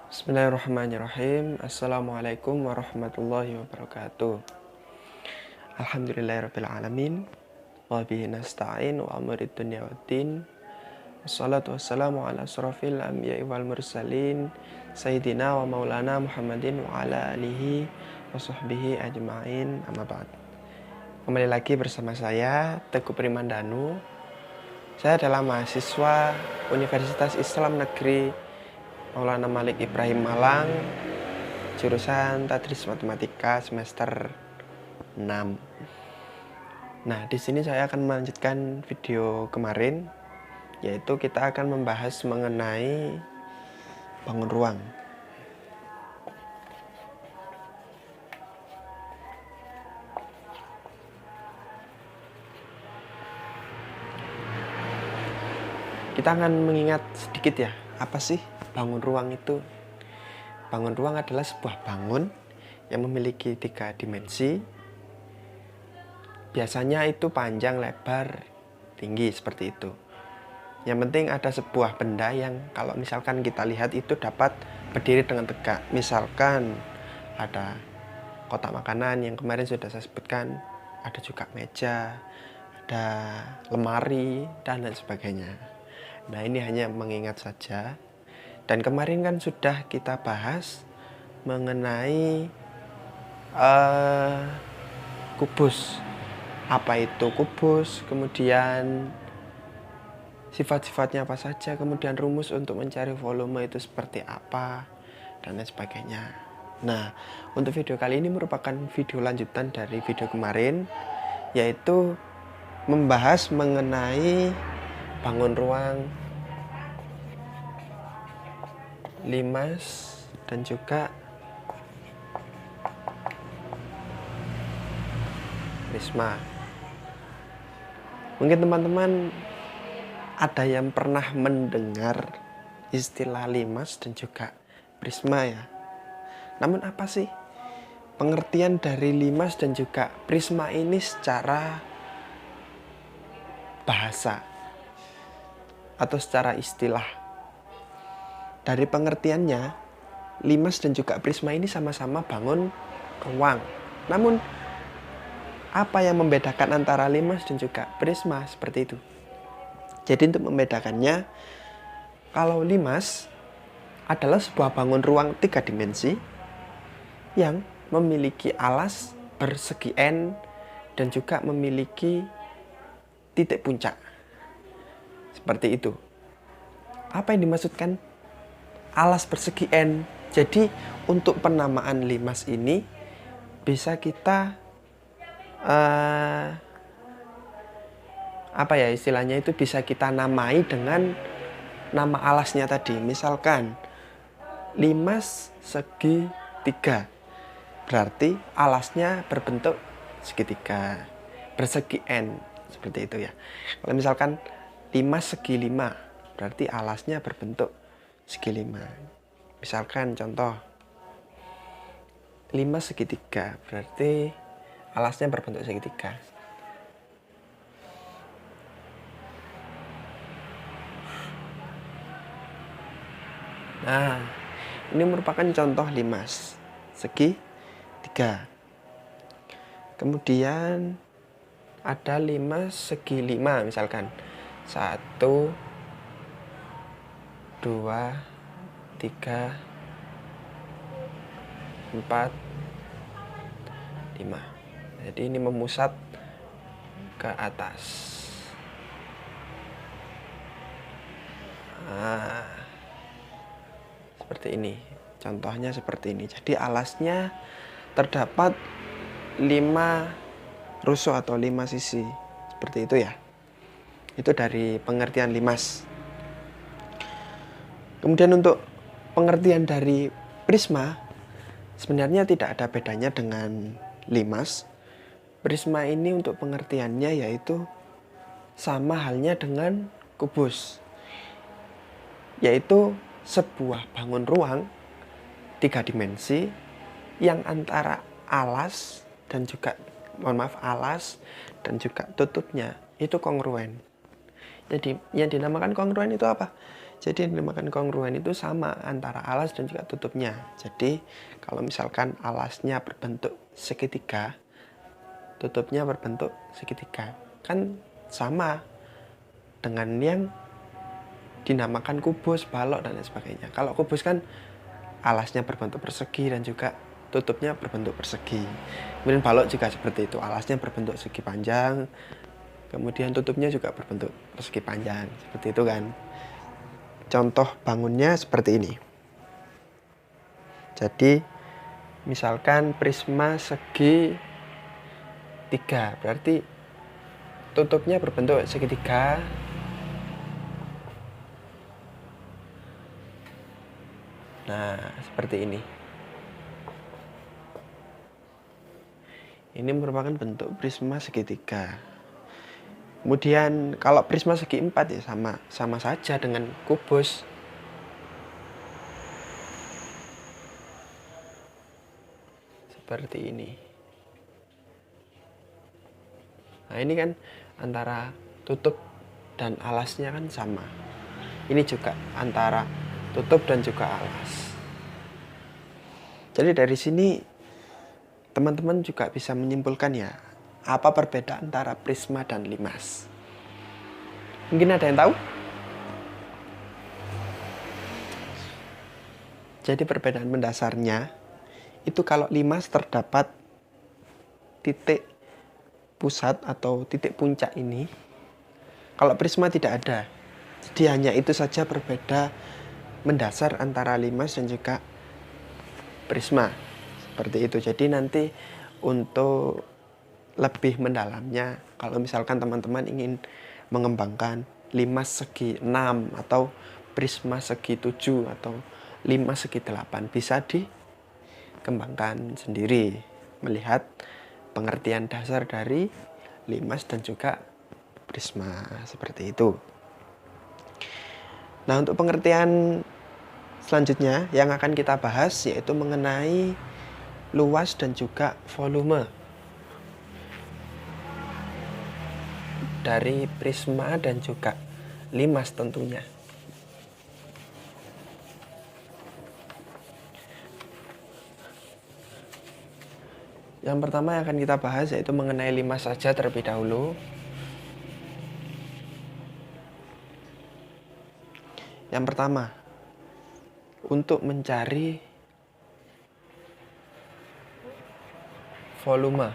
Bismillahirrahmanirrahim. Assalamualaikum warahmatullahi wabarakatuh. Alhamdulillahirrabbilalamin. Wa bihi nasta'in wa amrid dunya waddin. Wassalatu wassalamu ala asrafil anbiya'i wal mursalin Sayyidina wa maulana Muhammadin wa ala alihi wa sahbihi ajma'in, amma ba'd. Kembali lagi bersama saya Teguh Primandanu. Saya adalah mahasiswa Universitas Islam Negeri Maulana Malik Ibrahim Malang, jurusan Tadris Matematika semester 6. Nah, di sini saya akan melanjutkan video kemarin, yaitu kita akan membahas mengenai bangun ruang. Kita akan mengingat sedikit ya, apa sih bangun ruang itu? Bangun ruang adalah sebuah bangun yang memiliki 3 dimensi. Biasanya itu panjang, lebar, tinggi, seperti itu. Yang penting ada sebuah benda yang kalau misalkan kita lihat itu dapat berdiri dengan tegak. Misalkan ada kotak makanan yang kemarin sudah saya sebutkan, ada juga meja, ada lemari, dan lain sebagainya. Nah, ini hanya mengingat saja. Dan kemarin kan sudah kita bahas mengenai kubus. Apa itu kubus, kemudian sifat-sifatnya apa saja, kemudian rumus untuk mencari volume itu seperti apa, dan lain sebagainya. Nah, untuk video kali ini merupakan video lanjutan dari video kemarin, yaitu membahas mengenai bangun ruang, limas, dan juga prisma. Mungkin teman-teman ada yang pernah mendengar istilah limas dan juga prisma ya. Namun apa sih pengertian dari limas dan juga prisma ini secara bahasa atau secara istilah? Dari pengertiannya, limas dan juga prisma ini sama-sama bangun ruang. Namun, apa yang membedakan antara limas dan juga prisma seperti itu? Jadi untuk membedakannya, kalau limas adalah sebuah bangun ruang 3 dimensi yang memiliki alas bersegi N dan juga memiliki titik puncak. Seperti itu. Apa yang dimaksudkan alas persegi N? Jadi untuk penamaan limas ini bisa kita apa ya istilahnya itu, bisa kita namai dengan nama alasnya tadi. Misalkan limas segi 3, berarti alasnya berbentuk segitiga bersegi N, seperti itu ya. Kalau misalkan limas segi 5, berarti alasnya berbentuk segi 5. Misalkan contoh 5 segitiga, berarti alasnya berbentuk segitiga. Nah, ini merupakan contoh limas segi 3. Kemudian ada limas segi 5, misalkan 1, 2, 3, 4, 5. Jadi ini memusat ke atas. Nah, seperti ini. Contohnya seperti ini. Jadi alasnya terdapat 5 rusuk atau 5 sisi. Seperti itu ya. Itu dari pengertian limas. Kemudian untuk pengertian dari prisma, sebenarnya tidak ada bedanya dengan limas. Prisma ini untuk pengertiannya yaitu sama halnya dengan kubus, yaitu sebuah bangun ruang 3 dimensi yang antara alas dan juga alas dan juga tutupnya itu kongruen. Jadi yang dinamakan kongruen itu apa? Jadi yang dinamakan kongruen itu sama antara alas dan juga tutupnya. Jadi kalau misalkan alasnya berbentuk segitiga, tutupnya berbentuk segitiga, kan sama dengan yang dinamakan kubus, balok, dan lain sebagainya. Kalau kubus kan alasnya berbentuk persegi dan juga tutupnya berbentuk persegi. Kemudian balok juga seperti itu, alasnya berbentuk segi panjang, kemudian tutupnya juga berbentuk persegi panjang, seperti itu kan. Contoh bangunnya seperti ini. Jadi misalkan prisma segi 3, berarti tutupnya berbentuk segitiga. Nah, seperti ini. Ini merupakan bentuk prisma segitiga. Kemudian kalau prisma segi 4 ya sama saja dengan kubus. Seperti ini. Nah, ini kan antara tutup dan alasnya kan sama. Ini juga antara tutup dan juga alas. Jadi dari sini teman-teman juga bisa menyimpulkan ya, apa perbedaan antara prisma dan limas. Mungkin ada yang tahu? Jadi perbedaan mendasarnya itu kalau limas terdapat titik pusat atau titik puncak ini. Kalau prisma tidak ada. Jadi hanya itu saja berbeda mendasar antara limas dan juga prisma. Seperti itu. Jadi nanti untuk lebih mendalamnya, kalau misalkan teman-teman ingin mengembangkan limas segi 6 atau prisma segi 7 atau limas segi 8, bisa dikembangkan sendiri melihat pengertian dasar dari limas dan juga prisma, seperti itu. Nah, untuk pengertian selanjutnya yang akan kita bahas yaitu mengenai luas dan juga volume dari prisma dan juga limas tentunya. Yang pertama yang akan kita bahas yaitu mengenai limas saja terlebih dahulu. Yang pertama, untuk mencari volume,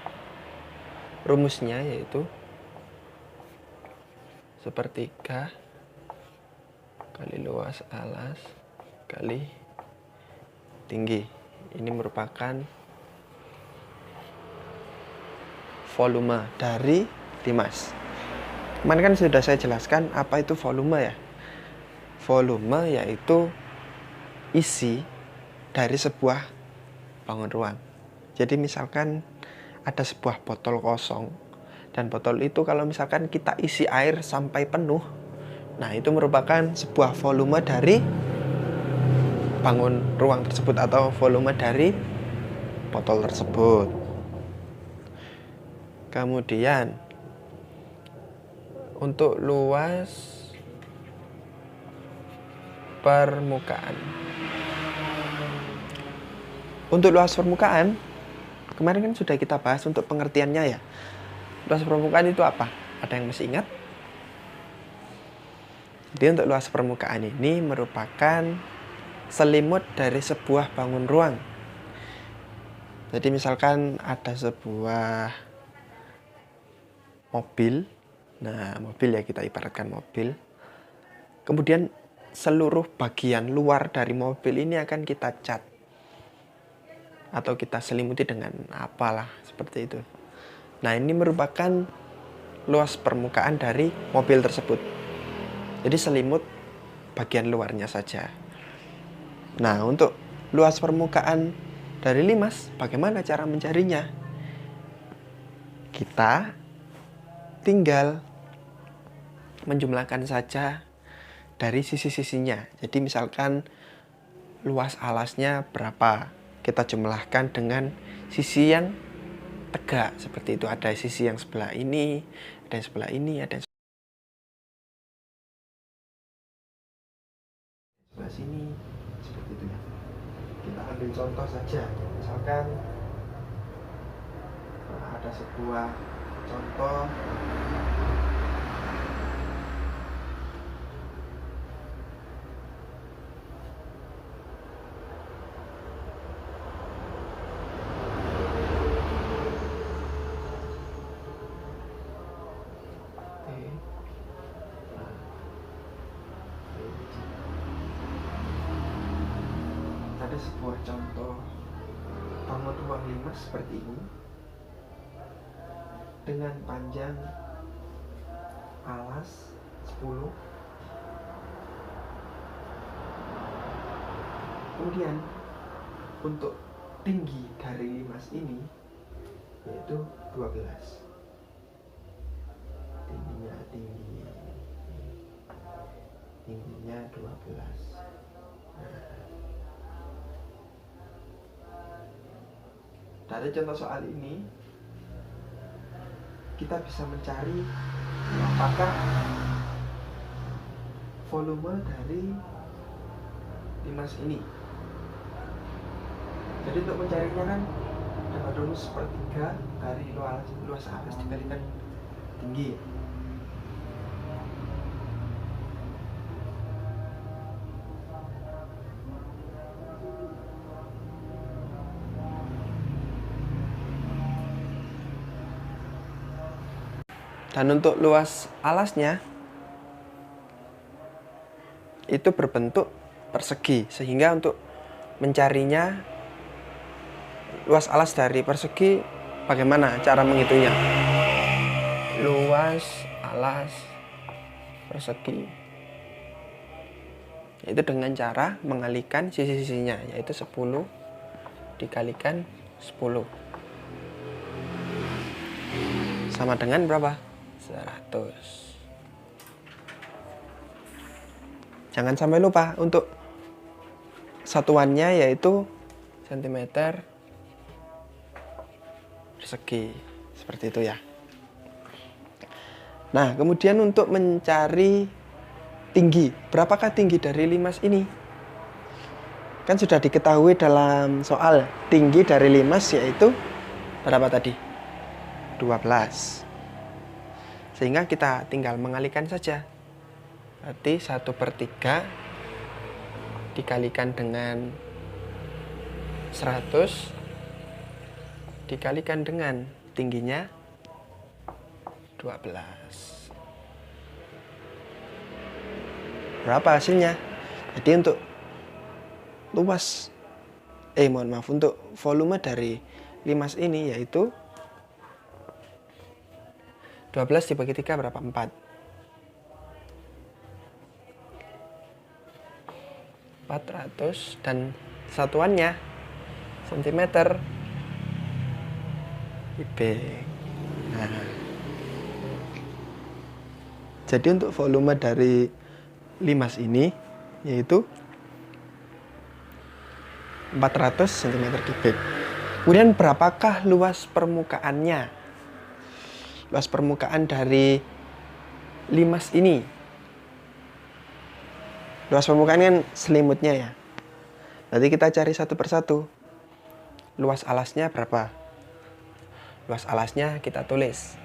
rumusnya yaitu sepertiga kali luas alas kali tinggi. Ini merupakan volume dari limas. Kemarin kan sudah saya jelaskan apa itu volume ya. Volume yaitu isi dari sebuah bangun ruang. Jadi misalkan ada sebuah botol kosong, dan botol itu kalau misalkan kita isi air sampai penuh, nah itu merupakan sebuah volume dari bangun ruang tersebut atau volume dari botol tersebut. Kemudian untuk luas permukaan. Untuk luas permukaan, kemarin kan sudah kita bahas untuk pengertiannya ya. Luas permukaan itu apa? Ada yang masih ingat? Jadi untuk luas permukaan ini merupakan selimut dari sebuah bangun ruang. Jadi misalkan ada sebuah mobil. Nah, mobil ya, kita ibaratkan mobil. Kemudian seluruh bagian luar dari mobil ini akan kita cat atau kita selimuti dengan apalah seperti itu. Nah, ini merupakan luas permukaan dari mobil tersebut. Jadi selimut bagian luarnya saja. Nah, untuk luas permukaan dari limas, bagaimana cara mencarinya? Kita tinggal menjumlahkan saja dari sisi-sisinya. Jadi misalkan luas alasnya berapa, kita jumlahkan dengan sisi yang tegak. Seperti itu, ada sisi yang sebelah ini, ada yang sebelah ini, ada yang sini, seperti itu ya. Kita ambil contoh saja, misalkan ada sebuah contoh ada sebuah contoh bangun uang limas seperti ini dengan panjang alas 10. Kemudian untuk tinggi dari limas ini yaitu 12. Tingginya 12. Dari contoh soal ini kita bisa mencari apakah volume dari limas ini. Jadi untuk mencarinya kan dapat rumus sepertiga dari luas alas dikalikan tinggi. Dan untuk luas alasnya itu berbentuk persegi, sehingga untuk mencarinya luas alas dari persegi, bagaimana cara menghitungnya? Luas alas persegi yaitu dengan cara mengalihkan sisi-sisinya, yaitu 10 dikalikan 10 sama dengan berapa? 100. Jangan sampai lupa untuk satuannya yaitu cm persegi, seperti itu ya. Nah, kemudian untuk mencari tinggi, berapakah tinggi dari limas ini? Kan sudah diketahui dalam soal tinggi dari limas yaitu berapa tadi? 12. Sehingga kita tinggal mengalihkan saja. Berarti 1/3 dikalikan dengan 100 dikalikan dengan tingginya 12. Berapa hasilnya? Jadi untuk untuk volume dari limas ini yaitu 12 dibagi 3 berapa? 4. 400 dan satuannya cm kubik. Nah, jadi untuk volume dari limas ini yaitu 400 cm kubik. Kemudian berapakah luas permukaannya? Luas permukaan dari limas ini. Luas permukaan kan selimutnya ya. Nanti kita cari satu persatu. Luas alasnya berapa? Luas alasnya kita tulis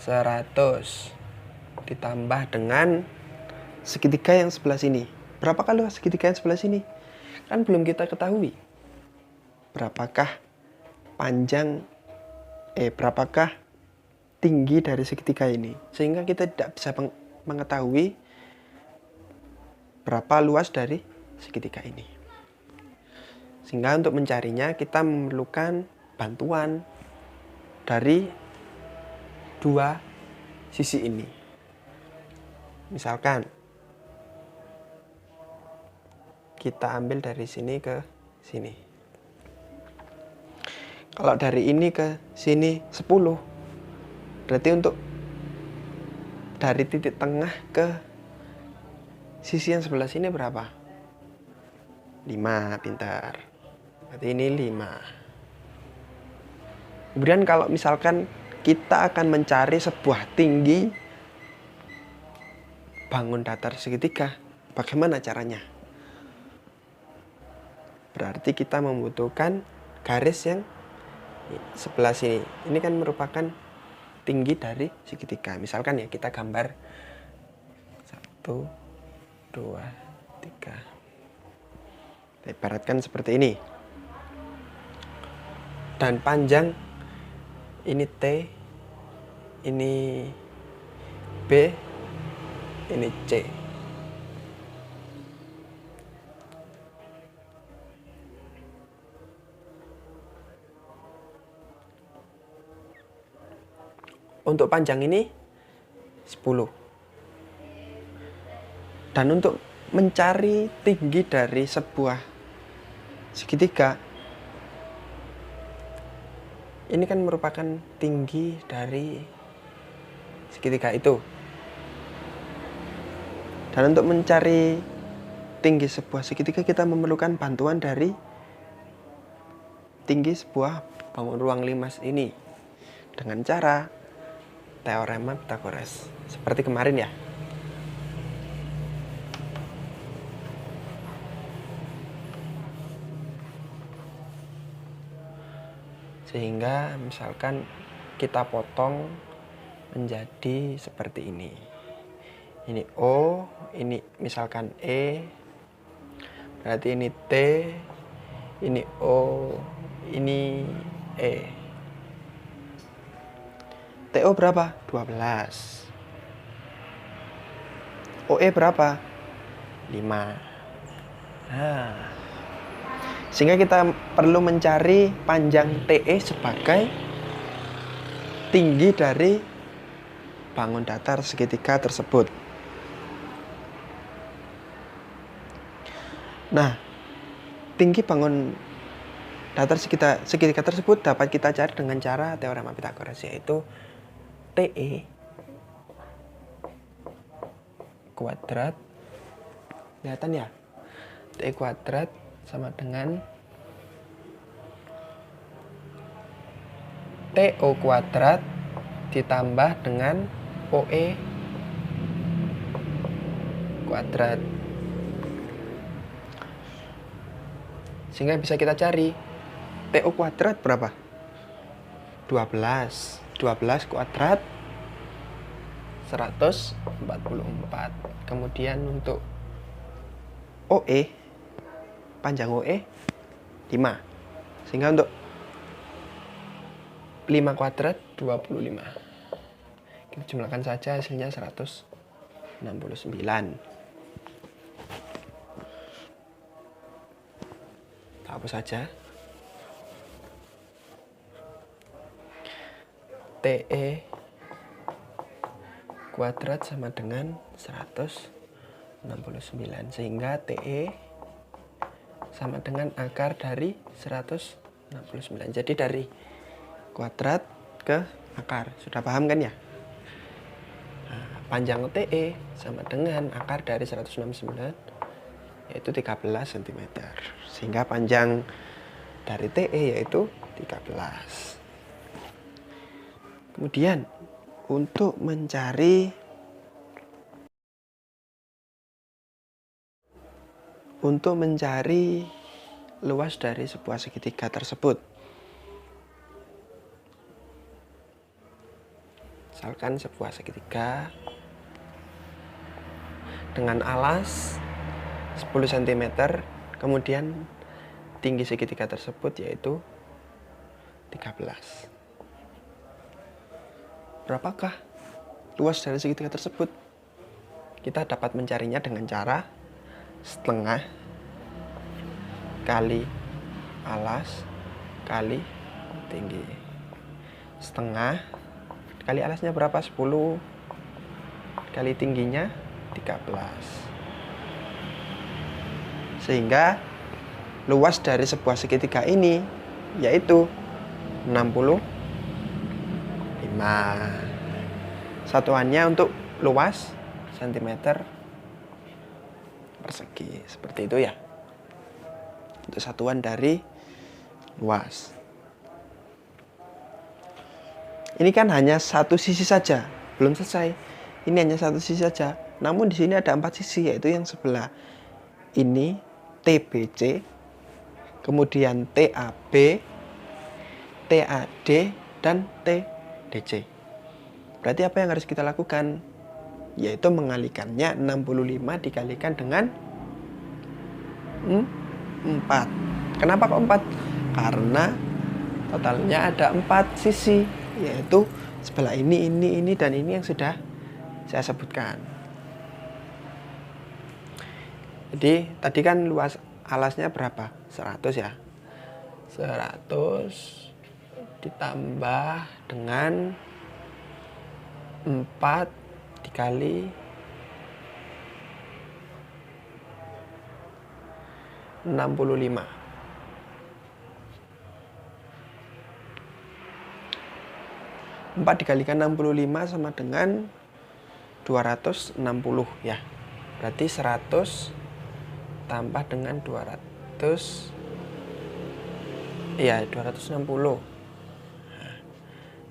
100 ditambah dengan segitiga yang sebelah sini. Berapakah luas segitiga yang sebelah sini? Kan belum kita ketahui. Berapakah tinggi dari segitiga ini, sehingga kita tidak bisa mengetahui berapa luas dari segitiga ini. Sehingga untuk mencarinya kita memerlukan bantuan dari dua sisi ini. Misalkan kita ambil dari sini ke sini. Kalau dari ini ke sini 10. Berarti untuk dari titik tengah ke sisi yang sebelah sini berapa? 5, pintar. Berarti ini 5. Kemudian kalau misalkan kita akan mencari sebuah tinggi bangun datar segitiga, bagaimana caranya? Berarti kita membutuhkan garis yang sebelah sini. Ini kan merupakan tinggi dari segitiga. Misalkan ya kita gambar 1, 2, 3. Ibaratkan seperti ini. Dan panjang ini T, ini B, ini C. Untuk panjang ini 10. Dan untuk mencari tinggi dari sebuah segitiga, ini kan merupakan tinggi dari segitiga itu. Dan untuk mencari tinggi sebuah segitiga, kita memerlukan bantuan dari tinggi sebuah bangun ruang 5 ini dengan cara teorema Pythagoras, seperti kemarin ya. Sehingga misalkan kita potong menjadi seperti ini. Ini O, ini misalkan E, berarti ini T, ini O, ini E. TO berapa? 12. OE berapa? 5. Nah, sehingga kita perlu mencari panjang TE sebagai tinggi dari bangun datar segitiga tersebut. Nah, tinggi bangun datar segitiga tersebut dapat kita cari dengan cara teorema Pythagoras, yaitu TE kuadrat, kelihatan ya, TE kuadrat sama dengan TO kuadrat ditambah dengan OE kuadrat. Sehingga bisa kita cari TO kuadrat berapa? 12. 12 kuadrat 144. Kemudian untuk OE, panjang OE 5. Sehingga untuk 5 kuadrat 25. Kita jumlahkan saja, hasilnya 169. Kita hapus saja. TE kuadrat sama dengan 169, sehingga TE sama dengan akar dari 169. Jadi dari kuadrat ke akar, sudah paham kan ya? Nah, panjang TE sama dengan akar dari 169, yaitu 13 cm. Sehingga panjang dari TE yaitu 13. Kemudian untuk mencari luas dari sebuah segitiga tersebut, misalkan sebuah segitiga dengan alas 10 cm, kemudian tinggi segitiga tersebut yaitu 13. Berapakah luas dari segitiga tersebut? Kita dapat mencarinya dengan cara setengah kali alas kali tinggi. Setengah kali alasnya berapa? 10, kali tingginya 13. Sehingga luas dari sebuah segitiga ini yaitu 65. Satuannya untuk luas cm persegi, seperti itu ya, untuk satuan dari luas. Ini kan hanya satu sisi saja, belum selesai. Ini hanya satu sisi saja, namun di sini ada 4 sisi, yaitu yang sebelah ini TBC, kemudian TAB, TAD, dan TDC. Berarti apa yang harus kita lakukan? Yaitu mengalihkannya 65 dikalikan dengan 4. Kenapa kok 4? Karena totalnya ada 4 sisi, yaitu sebelah ini, dan ini yang sudah saya sebutkan. Jadi tadi kan luas alasnya berapa? 100 ya. 100 ditambah dengan 4 dikali 65. 4 dikalikan 65 sama dengan 260 ya. Berarti 100 tambah dengan 200, iya 260. Nah,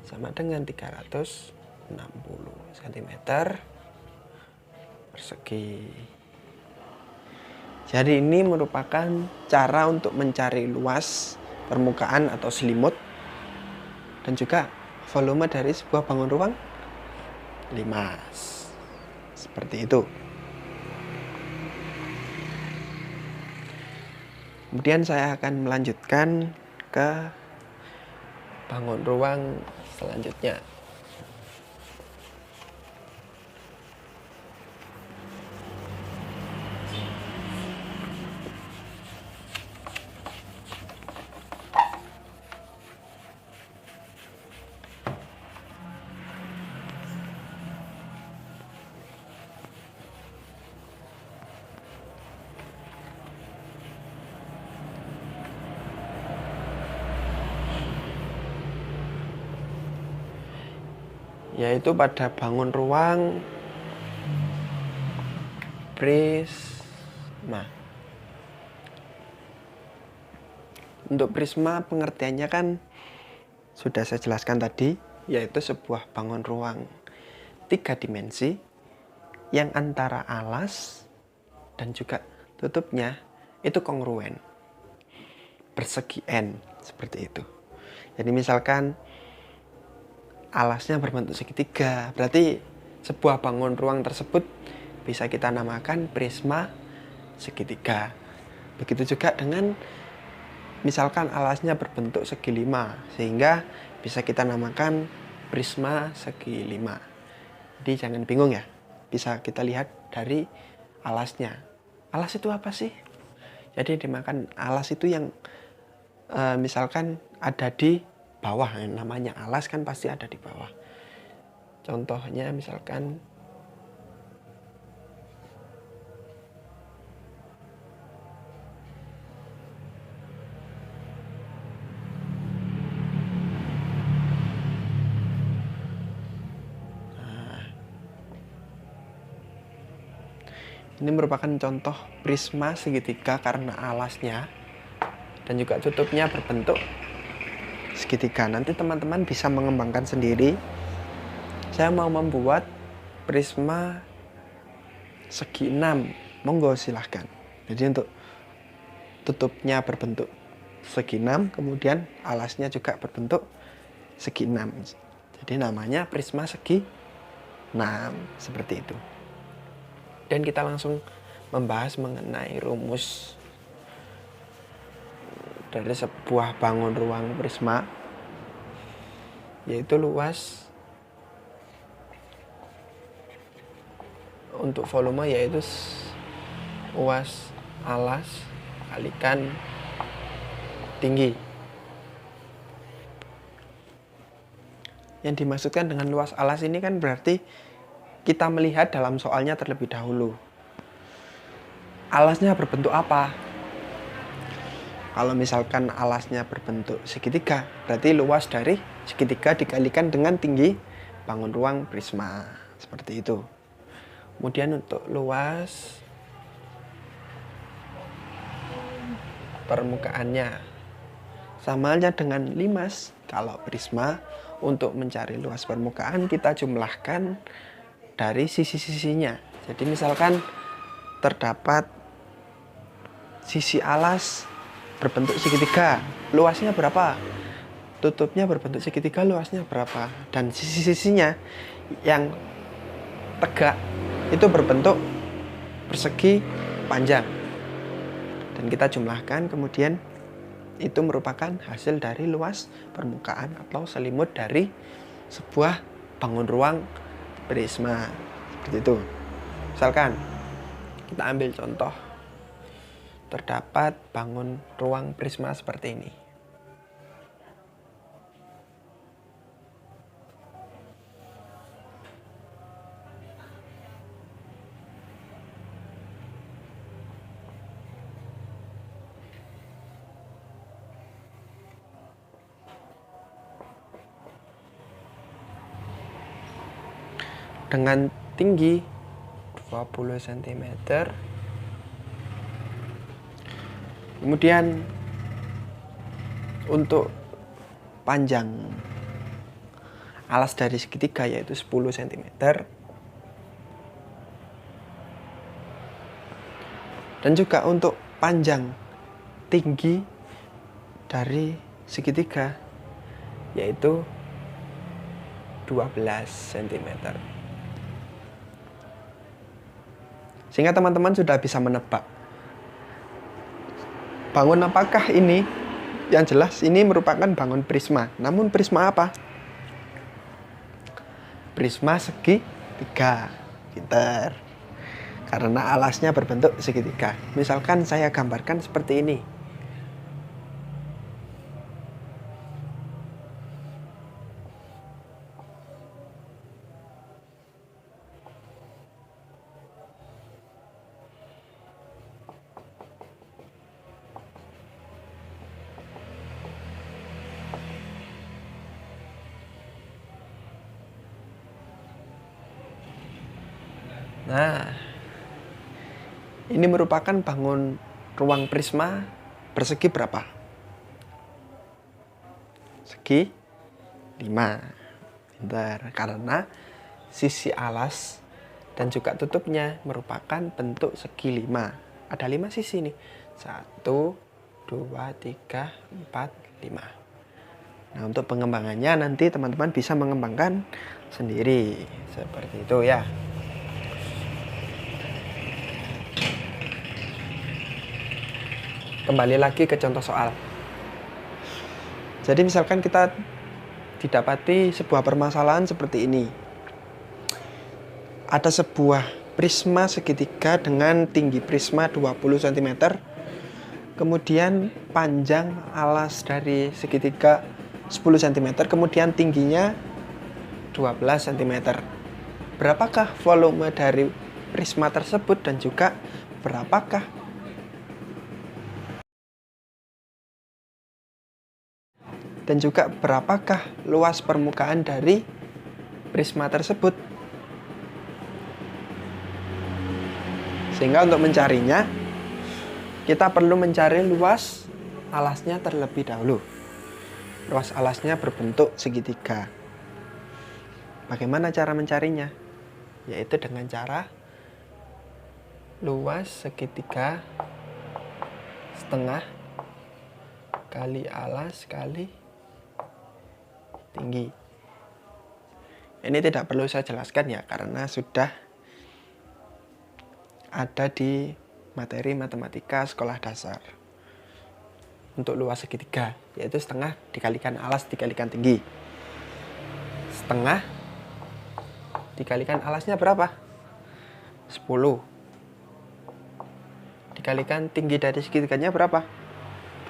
sama dengan 360 cm persegi. Jadi ini merupakan cara untuk mencari luas permukaan atau selimut dan juga volume dari sebuah bangun ruang limas. Seperti itu. Kemudian saya akan melanjutkan ke bangun ruang selanjutnya. Yaitu pada bangun ruang prisma. Untuk prisma pengertiannya kan sudah saya jelaskan tadi, yaitu sebuah bangun ruang 3 dimensi yang antara alas dan juga tutupnya itu kongruen, persegi N, seperti itu. Jadi misalkan alasnya berbentuk segitiga, berarti sebuah bangun ruang tersebut bisa kita namakan prisma segitiga. Begitu juga dengan misalkan alasnya berbentuk segi 5, sehingga bisa kita namakan prisma segi 5. Jadi jangan bingung ya, bisa kita lihat dari alasnya. Alas itu apa sih? Jadi dimakan alas itu yang misalkan ada di bawah, namanya alas kan pasti ada di bawah. Contohnya misalkan ini merupakan contoh prisma segitiga karena alasnya dan juga tutupnya berbentuk segitiga. Nanti teman-teman bisa mengembangkan sendiri. Saya mau membuat prisma segi 6, monggo silahkan. Jadi untuk tutupnya berbentuk segi 6, kemudian alasnya juga berbentuk segi 6. Jadi namanya prisma segi 6, seperti itu. Dan kita langsung membahas mengenai rumus dari sebuah bangun ruang prisma, yaitu luas untuk volume yaitu luas alas kalikan tinggi. Yang dimaksudkan dengan luas alas ini kan berarti kita melihat dalam soalnya terlebih dahulu. Alasnya berbentuk apa? Kalau misalkan alasnya berbentuk segitiga, berarti luas dari segitiga dikalikan dengan tinggi bangun ruang prisma. Seperti itu. Kemudian untuk luas permukaannya sama halnya dengan limas. Kalau prisma, untuk mencari luas permukaan kita jumlahkan dari sisi-sisinya. Jadi misalkan terdapat sisi alas berbentuk segitiga, luasnya berapa? Tutupnya berbentuk segitiga, luasnya berapa? Dan sisi-sisinya yang tegak itu berbentuk persegi panjang. Dan kita jumlahkan, kemudian itu merupakan hasil dari luas permukaan atau selimut dari sebuah bangun ruang prisma. Seperti itu. Misalkan kita ambil contoh, terdapat bangun ruang prisma seperti ini. Dengan tinggi 20 cm. Kemudian untuk panjang alas dari segitiga yaitu 10 cm. Dan juga untuk panjang tinggi dari segitiga yaitu 12 cm. Sehingga teman-teman sudah bisa menebak bangun apakah ini. Yang jelas ini merupakan bangun prisma. Namun prisma apa? Prisma segitiga. Pinter. Karena alasnya berbentuk segitiga. Misalkan saya gambarkan seperti ini. Nah, ini merupakan bangun ruang prisma persegi berapa? Segi 5. Bentar, karena sisi alas dan juga tutupnya merupakan bentuk segi 5. Ada 5 sisi nih. 1, 2, 3, 4, 5. Nah, untuk pengembangannya nanti teman-teman bisa mengembangkan sendiri. Seperti itu ya. Kembali lagi ke contoh soal. Jadi misalkan kita didapati sebuah permasalahan seperti ini. Ada sebuah prisma segitiga dengan tinggi prisma 20 cm. Kemudian panjang alas dari segitiga 10 cm. Kemudian tingginya 12 cm. Berapakah volume dari prisma tersebut dan juga berapakah luas permukaan dari prisma tersebut. Sehingga untuk mencarinya, kita perlu mencari luas alasnya terlebih dahulu. Luas alasnya berbentuk segitiga. Bagaimana cara mencarinya? Yaitu dengan cara luas segitiga setengah kali alas kali tinggi. Ini tidak perlu saya jelaskan ya, karena sudah ada di materi matematika sekolah dasar. Untuk luas segitiga, yaitu setengah dikalikan alas dikalikan tinggi. Setengah dikalikan alasnya berapa? 10. Dikalikan tinggi dari segitiganya berapa?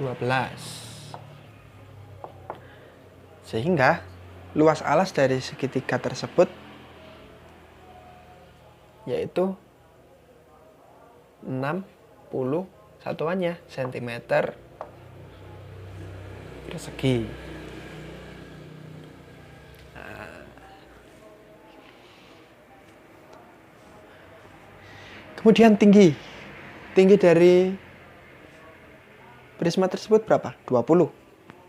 12. Sehingga luas alas dari segitiga tersebut yaitu 60 satuannya cm persegi. Kemudian tinggi dari prisma tersebut berapa? 20.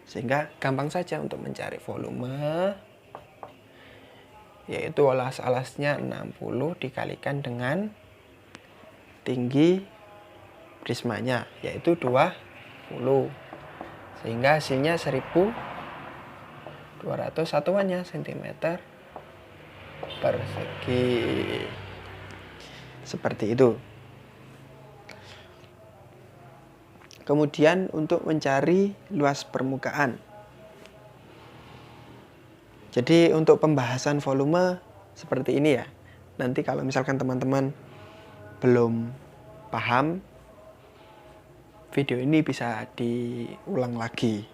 Sehingga gampang saja untuk mencari volume, yaitu alas-alasnya 60 dikalikan dengan tinggi prismanya, yaitu 20. Sehingga hasilnya 1200 satuannya cm persegi. Seperti itu. Kemudian untuk mencari luas permukaan. Jadi untuk pembahasan volume seperti ini ya. Nanti kalau misalkan teman-teman belum paham, video ini bisa diulang lagi.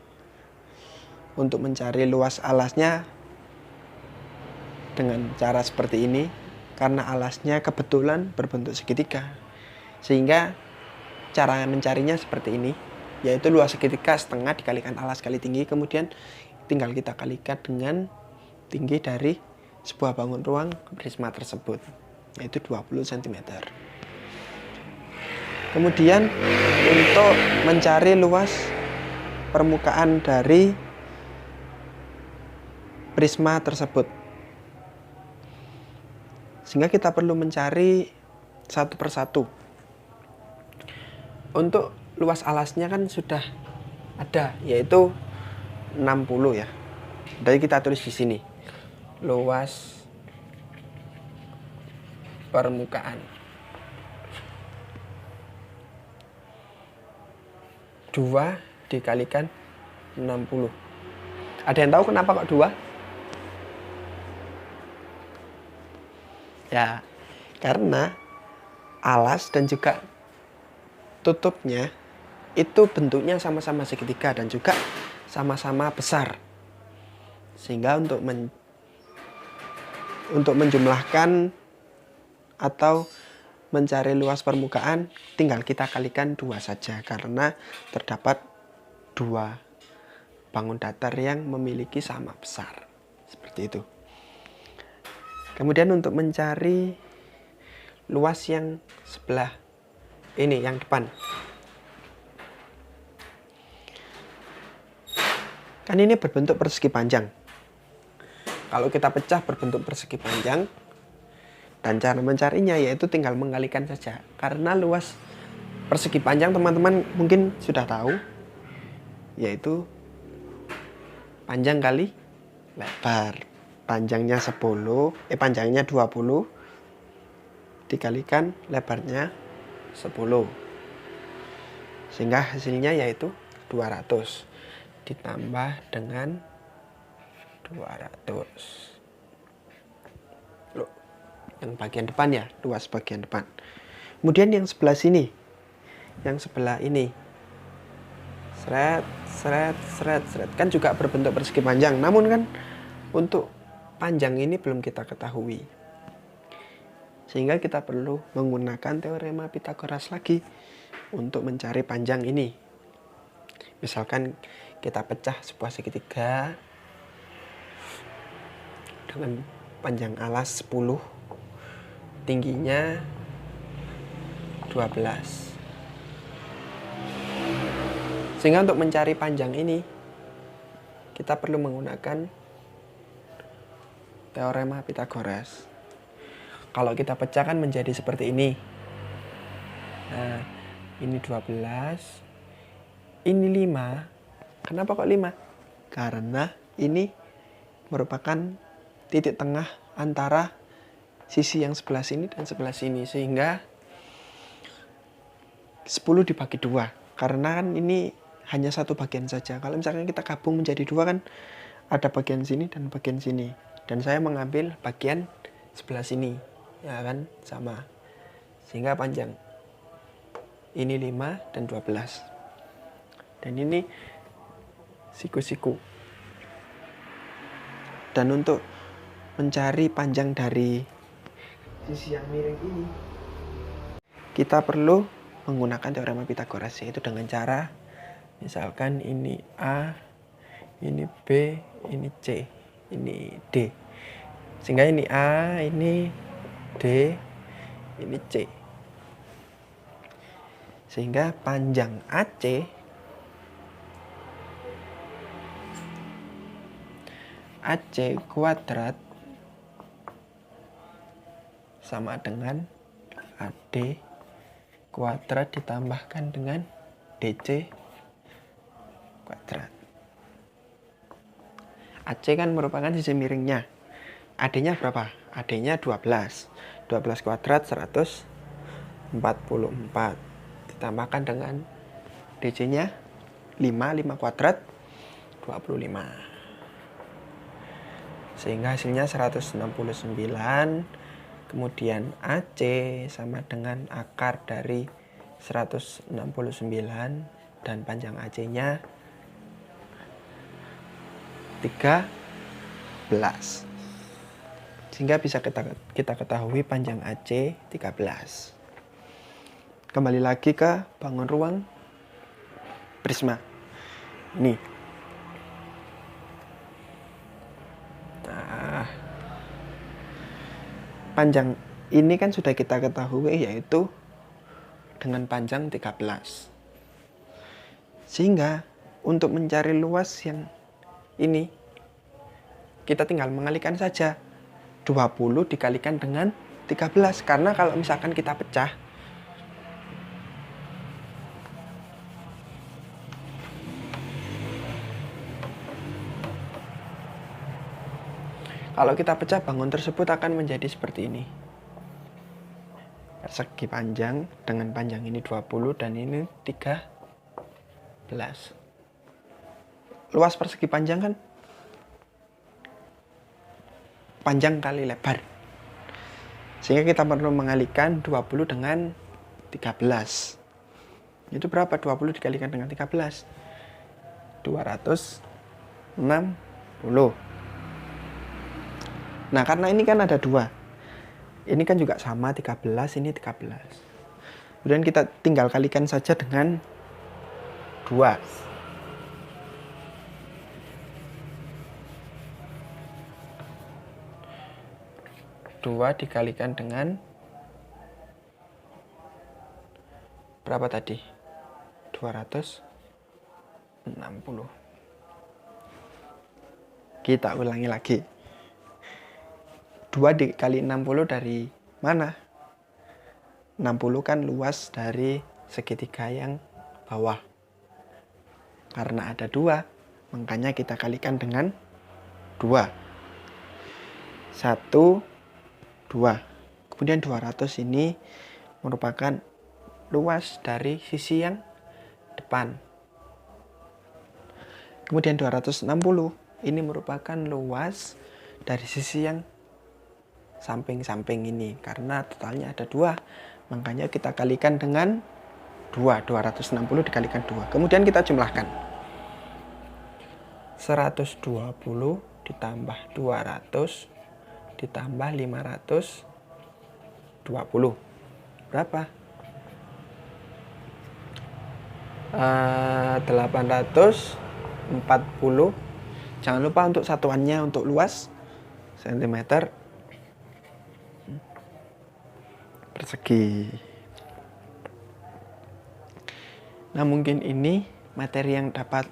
Untuk mencari luas alasnya dengan cara seperti ini, karena alasnya kebetulan berbentuk segitiga. Sehingga cara mencarinya seperti ini, yaitu luas segitiga setengah dikalikan alas kali tinggi, kemudian tinggal kita kalikan dengan tinggi dari sebuah bangun ruang prisma tersebut, yaitu 20 cm. Kemudian untuk mencari luas permukaan dari prisma tersebut, sehingga kita perlu mencari satu persatu. Untuk luas alasnya kan sudah ada, yaitu 60 ya. Jadi kita tulis di sini. Luas permukaan 2 dikalikan 60. Ada yang tahu kenapa kok 2? Ya, karena alas dan juga tutupnya itu bentuknya sama-sama segitiga dan juga sama-sama besar. Sehingga untuk menjumlahkan atau mencari luas permukaan tinggal kita kalikan 2 saja, karena terdapat 2 bangun datar yang memiliki sama besar. Seperti itu. Kemudian untuk mencari luas yang sebelah ini, yang depan. Kan ini berbentuk persegi panjang. Kalau kita pecah berbentuk persegi panjang, dan cara mencarinya yaitu tinggal mengalikan saja. Karena luas persegi panjang teman-teman mungkin sudah tahu, yaitu panjang kali lebar. Panjangnya 20 dikalikan lebarnya 10. Sehingga hasilnya yaitu 200 ditambah dengan 200. Loh, yang bagian depan ya, luas bagian depan. Kemudian yang sebelah sini, yang sebelah ini, seret, kan juga berbentuk persegi panjang. Namun kan untuk panjang ini belum kita ketahui. Sehingga kita perlu menggunakan teorema Pitagoras lagi untuk mencari panjang ini. Misalkan kita pecah sebuah segitiga dengan panjang alas 10, tingginya 12. Sehingga untuk mencari panjang ini kita perlu menggunakan teorema Pitagoras. Kalau kita pecahkan menjadi seperti ini. Nah, ini 12, ini 5. Kenapa kok 5? Karena ini merupakan titik tengah antara sisi yang sebelah sini dan sebelah sini. Sehingga 10 dibagi 2. Karena kan ini hanya satu bagian saja. Kalau misalkan kita gabung menjadi 2 kan ada bagian sini dan bagian sini. Dan saya mengambil bagian sebelah sini. Ya kan, sama. Sehingga panjang ini 5 dan 12. Dan ini siku-siku. Dan untuk mencari panjang dari sisi yang miring ini, kita perlu menggunakan teorema Pitagoras, yaitu dengan cara misalkan ini A, ini B, ini C, ini D. Sehingga ini A, ini D, ini C. Sehingga panjang AC kuadrat sama dengan AD kuadrat ditambahkan dengan DC AC kan merupakan sisi miringnya. AD-nya berapa? AD-nya 12. 12 kuadrat 144. Ditambahkan dengan DC-nya 5 kuadrat 25. Sehingga hasilnya 169. Kemudian AC sama dengan akar dari 169 dan panjang AC-nya 13. Sehingga bisa kita ketahui panjang AC 13. Kembali lagi ke bangun ruang prisma. Ini. Nah, panjang ini kan sudah kita ketahui yaitu dengan panjang 13. Sehingga untuk mencari luas yang ini kita tinggal mengalihkan saja 20 dikalikan dengan 13. Karena kalau misalkan kita pecah, bangun tersebut akan menjadi seperti ini. Persegi panjang dengan panjang ini 20 dan ini 13. Luas persegi panjang kan panjang kali lebar. Sehingga kita perlu mengalihkan 20 dengan 13. Itu berapa 20 dikalikan dengan 13? 260. Nah, karena ini kan ada 2. Ini kan juga sama 13, ini 13. Kemudian kita tinggal kalikan saja dengan 2. Dua dikalikan dengan berapa tadi? 260. Kita ulangi lagi. 2 dikali 60 dari mana? 60 kan luas dari segitiga yang bawah. Karena ada 2, makanya kita kalikan dengan 2. 1, 2. Kemudian 200 ini merupakan luas dari sisi yang depan. Kemudian 260 ini merupakan luas dari sisi yang samping-samping ini. Karena totalnya ada 2, makanya kita kalikan dengan 2. 260 dikalikan 2. Kemudian kita jumlahkan. 120 ditambah 200 ditambah 520. Berapa? 840. Jangan lupa untuk satuannya untuk luas cm persegi. Nah, mungkin ini materi yang dapat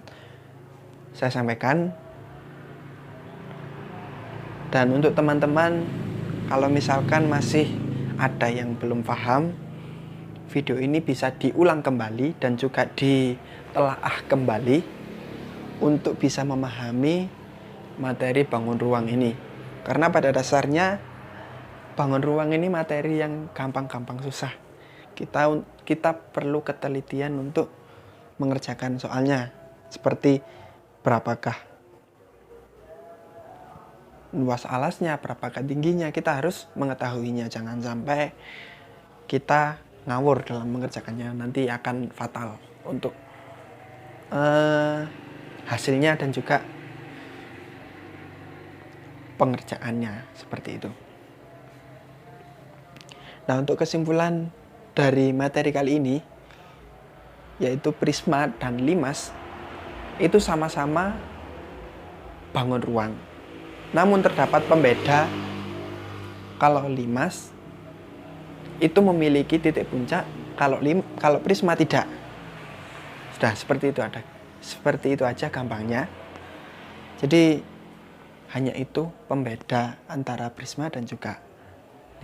saya sampaikan. Dan untuk teman-teman, kalau misalkan masih ada yang belum paham, video ini bisa diulang kembali dan juga ditelaah kembali untuk bisa memahami materi bangun ruang ini. Karena pada dasarnya bangun ruang ini materi yang gampang-gampang susah. Kita perlu ketelitian untuk mengerjakan soalnya. Seperti berapakah luas alasnya, berapakah tingginya, kita harus mengetahuinya. Jangan sampai kita ngawur dalam mengerjakannya, nanti akan fatal untuk hasilnya dan juga pengerjaannya, seperti itu. Nah, untuk kesimpulan dari materi kali ini, yaitu prisma dan limas, itu sama-sama bangun ruang. Namun terdapat pembeda. Kalau limas itu memiliki titik puncak, kalau prisma tidak. Sudah seperti itu aja gampangnya. Jadi hanya itu pembeda antara prisma dan juga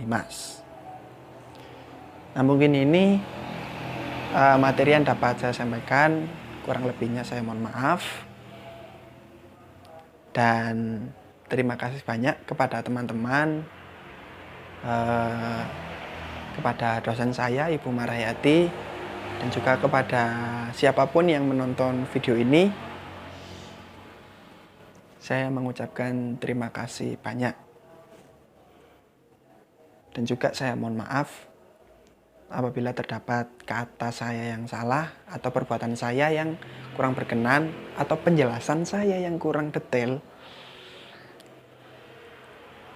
limas. Nah, mungkin ini materi yang dapat saya sampaikan. Kurang lebihnya saya mohon maaf. Dan terima kasih banyak kepada teman-teman, kepada dosen saya Ibu Marayati, dan juga kepada siapapun yang menonton video ini. Saya mengucapkan terima kasih banyak. Dan juga saya mohon maaf apabila terdapat kata saya yang salah, atau perbuatan saya yang kurang berkenan, atau penjelasan saya yang kurang detail.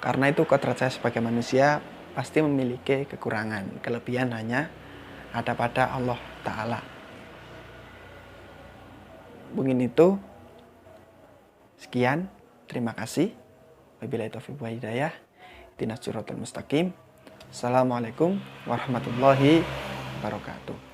Karena itu kodrat saya sebagai manusia pasti memiliki kekurangan. Kelebihan hanya ada pada Allah Ta'ala. Mungkin itu. Sekian. Terima kasih. Wabillahi taufiq wal hidayah. Ihdinas siratal mustaqim. Assalamualaikum warahmatullahi wabarakatuh.